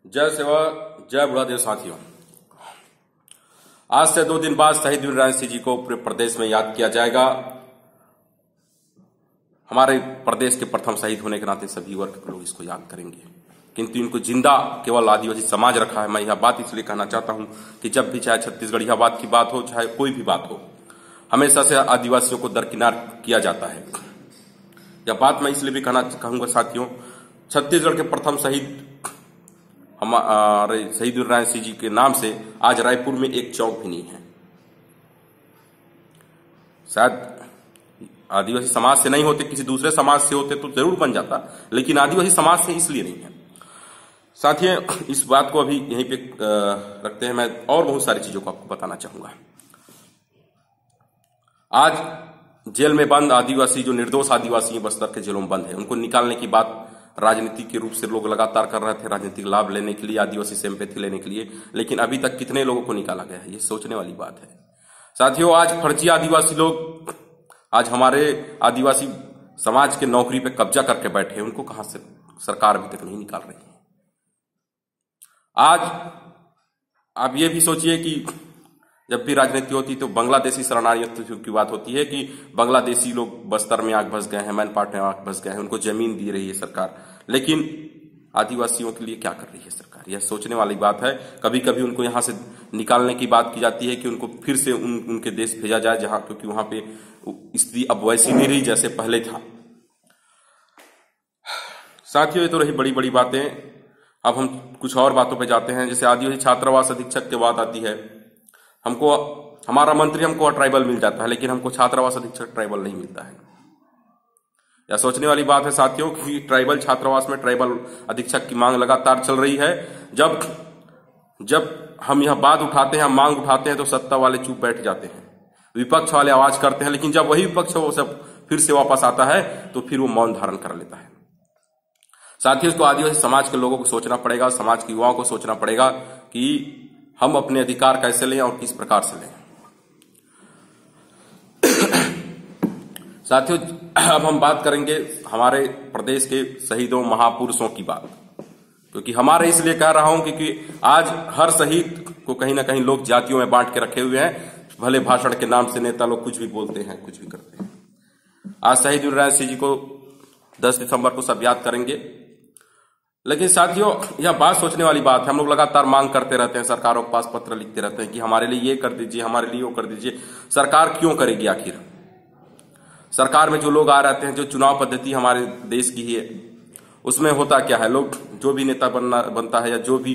जय सेवा जय बुढ़ादेव साथियों। आज से 2 दिन बाद शहीद वीरनारायण सिंह जी को पूरे प्रदेश में याद किया जाएगा। हमारे प्रदेश के प्रथम शहीद होने के नाते सभी वर्ग के लोग इसको याद करेंगे, किंतु इनको जिंदा केवल आदिवासी समाज रखा है। मैं यह बात इसलिए कहना चाहता हूं कि जब भी चाहे छत्तीसगढ़ियावाद की बात हो, चाहे कोई भी बात हो, हमेशा से आदिवासियों को दरकिनार किया जाता है। यह बात मैं इसलिए भी कहूंगा साथियों, छत्तीसगढ़ के प्रथम शहीद हमारे शहीद वीरनारायण सिंह जी के नाम से आज रायपुर में एक चौक भी नहीं है। शायद आदिवासी समाज से नहीं होते, किसी दूसरे समाज से होते तो जरूर बन जाता, लेकिन आदिवासी समाज से इसलिए नहीं है। साथियों, इस बात को अभी यहीं पे रखते हैं। मैं और बहुत सारी चीजों को आपको बताना चाहूंगा। आज जेल में बंद आदिवासी, जो निर्दोष आदिवासी बस्तर के जेलों में बंद है, उनको निकालने की बात राजनीति के रूप से लोग लगातार कर रहे थे, राजनीतिक लाभ लेने के लिए, आदिवासी से एम्पैथी लेने के लिए, लेकिन अभी तक कितने लोगों को निकाला गया है, ये सोचने वाली बात है। साथियों, आज फर्जी आदिवासी लोग आज हमारे आदिवासी समाज के नौकरी पे कब्जा करके बैठे हैं, उनको कहां से सरकार अभी तक नहीं निकाल रही है। आज आप ये भी सोचिए कि जब भी राजनीति होती तो बांग्लादेशी शरणार्थियों की बात होती है कि बांग्लादेशी लोग बस्तर में आग बस गए हैं, मैनपाट में आग बस गए हैं, उनको जमीन दे रही है सरकार, लेकिन आदिवासियों के लिए क्या कर रही है सरकार, यह सोचने वाली बात है। कभी कभी उनको यहां से निकालने की बात की जाती है कि उनको फिर से उनके देश भेजा जाए, जहां क्योंकि वहां पे स्थिति अब वैसी नहीं रही जैसे पहले था। साथियों, ये तो रही बड़ी बड़ी बातें। अब हम कुछ और बातों पर जाते हैं। जैसे आदिवासी छात्रावास अधीक्षक की बात आती है, हमको हमारा मंत्री हमको ट्राइबल मिल जाता है, लेकिन हमको छात्रावास अधीक्षक ट्राइबल नहीं मिलता है। यह सोचने वाली बात है साथियों कि ट्राइबल छात्रावास में ट्राइबल अधीक्षक की मांग लगातार चल रही है। जब हम यह बात उठाते हैं, हम मांग उठाते हैं, तो सत्ता वाले चुप बैठ जाते हैं, विपक्ष वाले आवाज करते हैं, लेकिन जब वही विपक्ष वो सब फिर से वापस आता है तो फिर वो मौन धारण कर लेता है। साथियों, इसको आदिवासी समाज के लोगों को सोचना पड़ेगा, समाज के युवाओं को सोचना पड़ेगा कि हम अपने अधिकार कैसे लें और किस प्रकार से लें। साथियों, अब हम बात करेंगे हमारे प्रदेश के शहीदों महापुरुषों की बात, क्योंकि हमारे इसलिए कह रहा हूं क्योंकि आज हर शहीद को कहीं ना कहीं लोग जातियों में बांट के रखे हुए हैं। भले भाषण के नाम से नेता लोग कुछ भी बोलते हैं, कुछ भी करते हैं। आज शहीद वीरनारायण सिंह जी को 10 दिसंबर को सब याद करेंगे, लेकिन साथियों यह बात सोचने वाली बात है। हम लोग लगातार मांग करते रहते हैं, सरकारों के पास पत्र लिखते रहते हैं कि हमारे लिए ये कर दीजिए, हमारे लिए वो कर दीजिए। सरकार क्यों करेगी आखिर? सरकार में जो लोग आ रहते हैं, जो चुनाव पद्धति हमारे देश की है, उसमें होता क्या है, लोग जो भी नेता बनता है या जो भी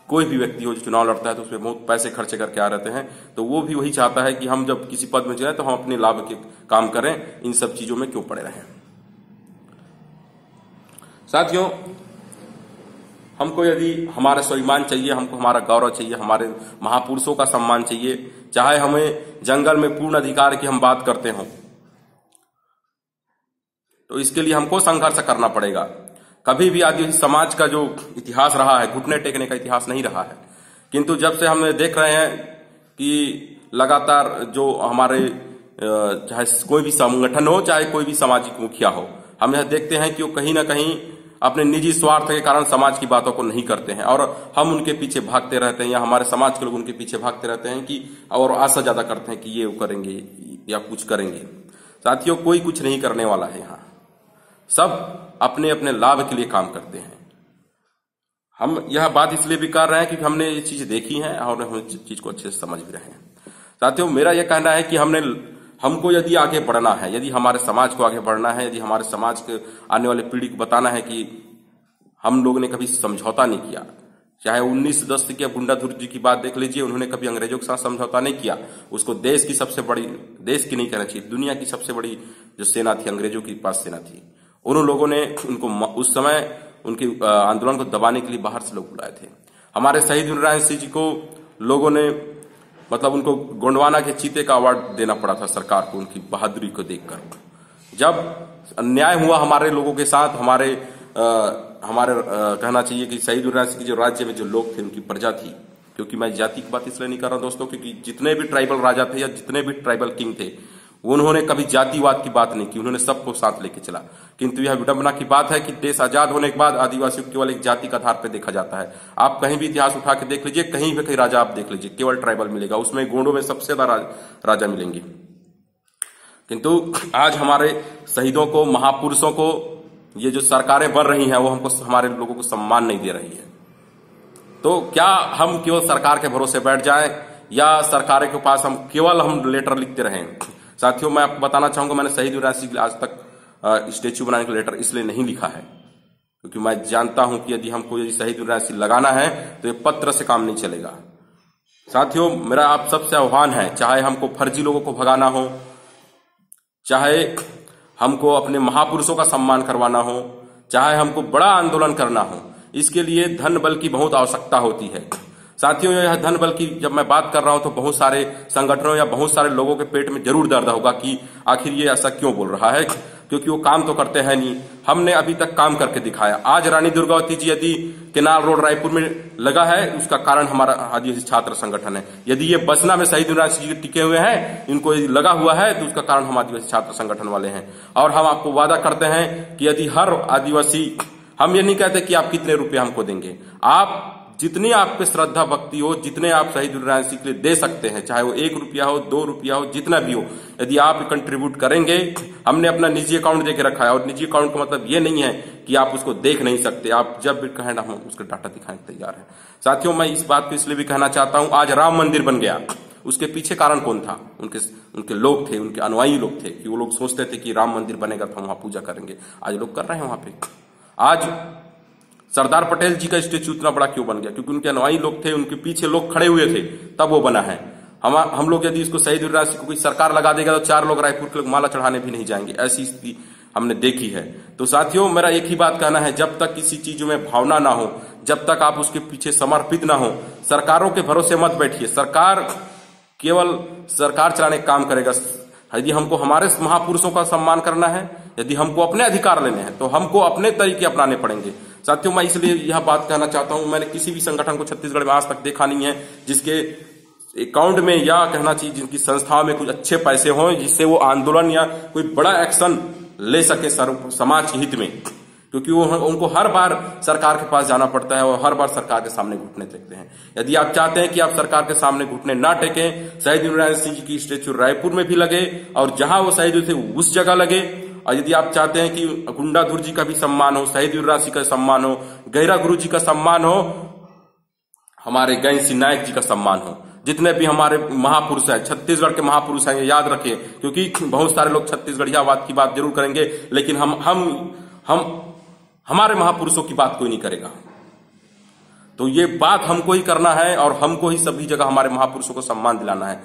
कोई भी व्यक्ति हो जो चुनाव लड़ता है, तो उसमें बहुत पैसे खर्चे करके आ रहते हैं। तो वो भी वही चाहता है कि हम जब किसी पद में जाए तो हम अपने लाभ के काम करें, इन सब चीजों में क्यों पड़े रहें। साथियों, हमको यदि हमारा स्वाभिमान चाहिए, हमको हमारा गौरव चाहिए, हमारे महापुरुषों का सम्मान चाहिए, चाहे हमें जंगल में पूर्ण अधिकार की हम बात करते हों, तो इसके लिए हमको संघर्ष करना पड़ेगा। कभी भी आदिवासी समाज का जो इतिहास रहा है, घुटने टेकने का इतिहास नहीं रहा है, किंतु जब से हम देख रहे हैं कि लगातार जो हमारे चाहे कोई भी संगठन हो, चाहे कोई भी सामाजिक मुखिया हो, हम यह देखते हैं कि वो कहीं ना कहीं अपने निजी स्वार्थ के कारण समाज की बातों को नहीं करते हैं और हम उनके पीछे भागते रहते हैं, या हमारे समाज के लोग उनके पीछे भागते रहते हैं कि और आशा ज्यादा करते हैं कि ये करेंगे या कुछ करेंगे। साथियों, कोई कुछ नहीं करने वाला है। यहाँ सब अपने अपने लाभ के लिए काम करते हैं। हम यह बात इसलिए भी कर रहे हैं क्योंकि हमने ये चीज देखी है और हम इस चीज को अच्छे से समझ भी रहे हैं। साथियों, मेरा यह कहना है कि हमको यदि आगे बढ़ना है, यदि हमारे समाज को आगे बढ़ना है, यदि हमारे समाज के आने वाले पीढ़ी को बताना है कि हम लोगों ने कभी समझौता नहीं किया, चाहे 1910 की गुंडाधुर जी की बात देख लीजिए, उन्होंने कभी अंग्रेजों के साथ समझौता नहीं किया। उसको देश की सबसे बड़ी, देश की नहीं कहना चाहिए, दुनिया की सबसे बड़ी जो सेना थी, अंग्रेजों के पास सेना थी, उन लोगों ने उनको उस समय उनके आंदोलन को दबाने के लिए बाहर से लोग बुलाए थे। हमारे शहीद वीरनारायण सिंह जी को लोगों ने उनको गोंडवाना के चीते का अवार्ड देना पड़ा था सरकार को, उनकी बहादुरी को देखकर। जब अन्याय हुआ हमारे लोगों के साथ, हमारे कहना चाहिए कि शहीद वीरनारायण सिंह जो राज्य में जो लोग थे, उनकी प्रजा थी, क्योंकि मैं जाति की बात इसलिए नहीं कर रहा हूं दोस्तों, क्योंकि जितने भी ट्राइबल राजा थे या जितने भी ट्राइबल किंग थे, उन्होंने कभी जातिवाद की बात नहीं की, उन्होंने सबको साथ लेके चला। किंतु यह विडंबना की बात है कि देश आजाद होने के बाद आदिवासियों को केवल एक जाति के आधार पर देखा जाता है। आप कहीं भी इतिहास उठा के देख लीजिए, कहीं भी कहीं राजा आप देख लीजिए, केवल ट्राइबल मिलेगा, उसमें गोंडों में सबसे ज्यादा राजा मिलेंगे। किंतु आज हमारे शहीदों को, महापुरुषों को ये जो सरकारें बन रही हैं वो हमको, हमारे लोगों को सम्मान नहीं दे रही है। तो क्या हम केवल सरकार के भरोसे बैठ जाएं या सरकार के पास हम लेटर लिखते रहें? साथियों, मैं आपको बताना चाहूंगा, मैंने शहीद वीर राशि के लिए आज तक स्टेच्यू बनाने का लेटर इसलिए नहीं लिखा है क्योंकि मैं जानता हूं कि यदि हमको शहीद वीर राशि लगाना है तो ये पत्र से काम नहीं चलेगा। साथियों, मेरा आप सबसे आह्वान है, चाहे हमको फर्जी लोगों को भगाना हो, चाहे हमको अपने महापुरुषों का सम्मान करवाना हो, चाहे हमको बड़ा आंदोलन करना हो, इसके लिए धन बल की बहुत आवश्यकता होती है। साथियों, यह धन बल की जब मैं बात कर रहा हूं तो बहुत सारे संगठनों या बहुत सारे लोगों के पेट में जरूर दर्द होगा कि आखिर ये ऐसा क्यों बोल रहा है, क्योंकि वो काम तो करते हैं नहीं। हमने अभी तक काम करके दिखाया। आज रानी दुर्गावती जी यदि केनाल रोड रायपुर में लगा है, उसका कारण हमारा आदिवासी छात्र संगठन है। यदि ये बसना में शहीद वीर राशि जी टिके हुए हैं, इनको लगा हुआ है, तो उसका कारण हम आदिवासी छात्र संगठन वाले हैं। और हम आपको वादा करते हैं कि यदि हर आदिवासी, हम ये नहीं कहते कि आप कितने रुपए हमको देंगे, आप जितनी आप पे श्रद्धा भक्ति हो, जितने आप शहीद वीर राशि के लिए दे सकते हैं, चाहे वो 1 रुपया हो, 2 रुपया हो, जितना भी हो, यदि आप कंट्रीब्यूट करेंगे, हमने अपना निजी अकाउंट देके रखा है। और निजी अकाउंट का मतलब ये नहीं है कि आप उसको देख नहीं सकते, आप जब भी कहें ना, हम उसका डाटा दिखाने तैयार है। साथियों, मैं इस बात को इसलिए भी कहना चाहता हूं, आज राम मंदिर बन गया, उसके पीछे कारण कौन था? उनके लोग थे, उनके अनुयायी लोग थे कि वो लोग सोचते थे कि राम मंदिर बनेगा तो हम वहां पूजा करेंगे। आज लोग कर रहे हैं वहां पे। आज सरदार पटेल जी का स्टेच्यू इतना बड़ा क्यों बन गया? क्योंकि उनके अनुयायी लोग थे, उनके पीछे लोग खड़े हुए थे, तब वो बना है। हम लोग यदि इसको शहीद वीर राशि को कोई सरकार लगा देगा तो 4 लोग रायपुर के लोग माला चढ़ाने भी नहीं जाएंगे, ऐसी स्थिति हमने देखी है। तो साथियों, मेरा एक ही बात कहना है, जब तक किसी चीज में भावना ना हो, जब तक आप उसके पीछे समर्पित ना हो, सरकारों के भरोसे मत बैठिए। सरकार केवल सरकार चलाने का काम करेगा। यदि हमको हमारे महापुरुषों का सम्मान करना है, यदि हमको अपने अधिकार लेने हैं, तो हमको अपने तरीके अपनाने पड़ेंगे। साथियों, मैं इसलिए यह बात कहना चाहता हूं, मैंने किसी भी संगठन को छत्तीसगढ़ में आज तक देखा नहीं है जिसके अकाउंट में, या कहना चाहिए जिनकी संस्थाओं में कुछ अच्छे पैसे हों जिससे वो आंदोलन या कोई बड़ा एक्शन ले सके समाज के हित में। क्योंकि उनको हर बार सरकार के पास जाना पड़ता है और हर बार सरकार के सामने घुटने टेकते हैं। यदि आप चाहते हैं कि आप सरकार के सामने घुटने ना टेकें, शहीद वीर राशि जी की स्टेच्यू रायपुर में भी लगे और जहां वो शहीद हुए थे उस जगह लगे। और यदि आप चाहते हैं कि गुंडाधुर जी का भी सम्मान हो, शहीद वीर राशि का सम्मान हो, गहरा गुरु जी का सम्मान हो, हमारे गैंग सिंह नायक जी का सम्मान हो, जितने भी हमारे महापुरुष हैं, छत्तीसगढ़ के महापुरुष हैं, ये याद रखें। क्योंकि बहुत सारे लोग छत्तीसगढ़ियावाद की बात जरूर करेंगे, लेकिन हम हमारे महापुरुषों की बात कोई नहीं करेगा। तो ये बात हमको ही करना है और हमको ही सभी जगह हमारे महापुरुषों को सम्मान दिलाना है।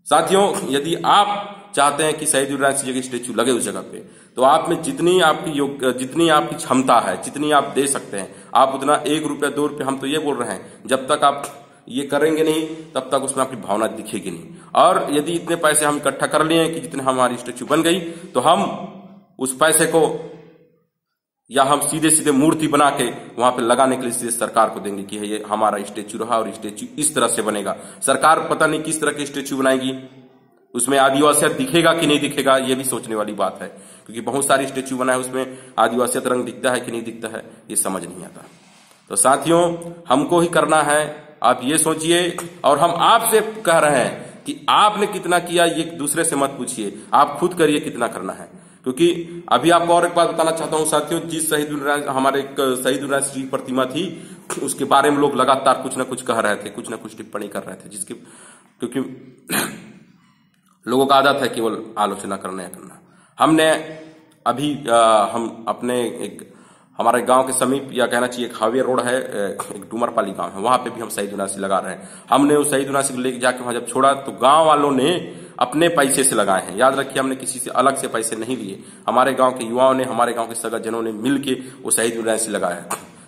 साथियों, यदि आप चाहते हैं कि शहीद वीर राशि जी की स्टेच्यू लगे उस जगह पे, तो आप में जितनी आपकी क्षमता है, जितनी आप दे सकते हैं, आप उतना 1 रुपया 2 रुपया, हम तो ये बोल रहे हैं, जब तक आप ये करेंगे नहीं तब तक उसमें आपकी भावना दिखेगी नहीं। और यदि इतने पैसे हम इकट्ठा कर लिए कि जितने हमारी स्टेच्यू बन गई, तो हम उस पैसे को या हम सीधे सीधे मूर्ति बना के वहां पे लगाने के लिए सीधे सरकार को देंगे कि ये हमारा स्टेच्यू रहा और स्टेच्यू इस तरह से बनेगा। सरकार पता नहीं किस तरह की स्टेच्यू बनाएगी, उसमें आदिवासियत दिखेगा कि नहीं दिखेगा, ये भी सोचने वाली बात है। क्योंकि बहुत सारी स्टेच्यू बनाए, उसमें आदिवासियत रंग दिखता है कि नहीं दिखता है, ये समझ नहीं आता। तो साथियों, हमको ही करना है, आप ये सोचिए। और हम आपसे कह रहे हैं कि आपने कितना किया, ये दूसरे से मत पूछिए, आप खुद करिए कितना करना है। क्योंकि अभी आपको और एक बात बताना चाहता हूं साथियों, जिस हमारे शहीद वीर राशि जी की प्रतिमा थी, उसके बारे में लोग लगातार कुछ न कुछ कह रहे थे, कुछ न कुछ टिप्पणी कर रहे थे, जिसके क्योंकि लोगों का आदत है केवल आलोचना करना। हमने अभी हम अपने एक हमारे गांव के समीप, या कहना चाहिए एक हाईवे रोड है, एक डूमरपाली गांव है, वहां पे भी हम शहीद वीर राशि लगा रहे हैं। हमने उस शहीद वीर राशि को लेकर जाके वहां जब छोड़ा तो गांव वालों ने अपने पैसे से लगाए हैं। याद रखिए, हमने किसी से अलग से पैसे नहीं लिए, हमारे गांव के युवाओं ने, हमारे गांव के सगाजनों ने मिलके वो शहीद वीर राशि लगाया।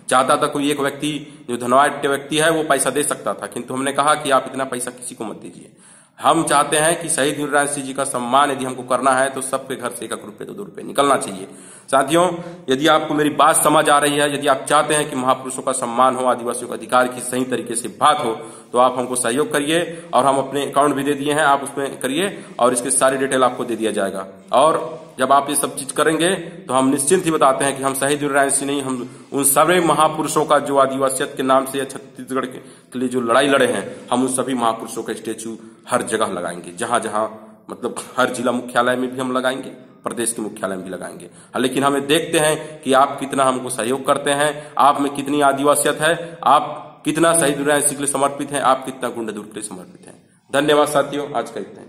चाहता था कोई एक व्यक्ति जो धनवान व्यक्ति है वो पैसा दे सकता था, किंतु हमने कहा कि आप इतना पैसा किसी को मत दीजिए, हम चाहते हैं कि शहीद वीरनारायण सिंह जी का सम्मान यदि हमको करना है तो सबके घर से 1 रुपये तो 2 रुपये निकलना चाहिए। साथियों, यदि आपको मेरी बात समझ आ रही है, यदि आप चाहते हैं कि महापुरुषों का सम्मान हो, आदिवासियों का अधिकार की सही तरीके से बात हो, तो आप हमको सहयोग करिए। और हम अपने अकाउंट भी दे दिए हैं, आप उसमें करिए और इसके सारी डिटेल आपको दे दिया जाएगा। और जब आप ये सब चीज करेंगे तो हम निश्चिंत ही बताते हैं कि हम शहीद वीरनारायण सिंह नहीं, हम उन सभी महापुरुषों का जो आदिवासियत के नाम से छत्तीसगढ़ के लिए जो लड़ाई लड़े हैं, हम उन सभी महापुरुषों का स्टेचू हर जगह लगाएंगे, जहां जहां मतलब हर जिला मुख्यालय में भी हम लगाएंगे, प्रदेश के मुख्यालय में भी लगाएंगे। लेकिन हमें देखते हैं कि आप कितना हमको सहयोग करते हैं, आप में कितनी आदिवासियत है, आप कितना शहीद वीरनारायण सिंह के लिए समर्पित हैं, आप कितना गुंडागर्दी के लिए समर्पित हैं। धन्यवाद साथियों, आज का इतना ही।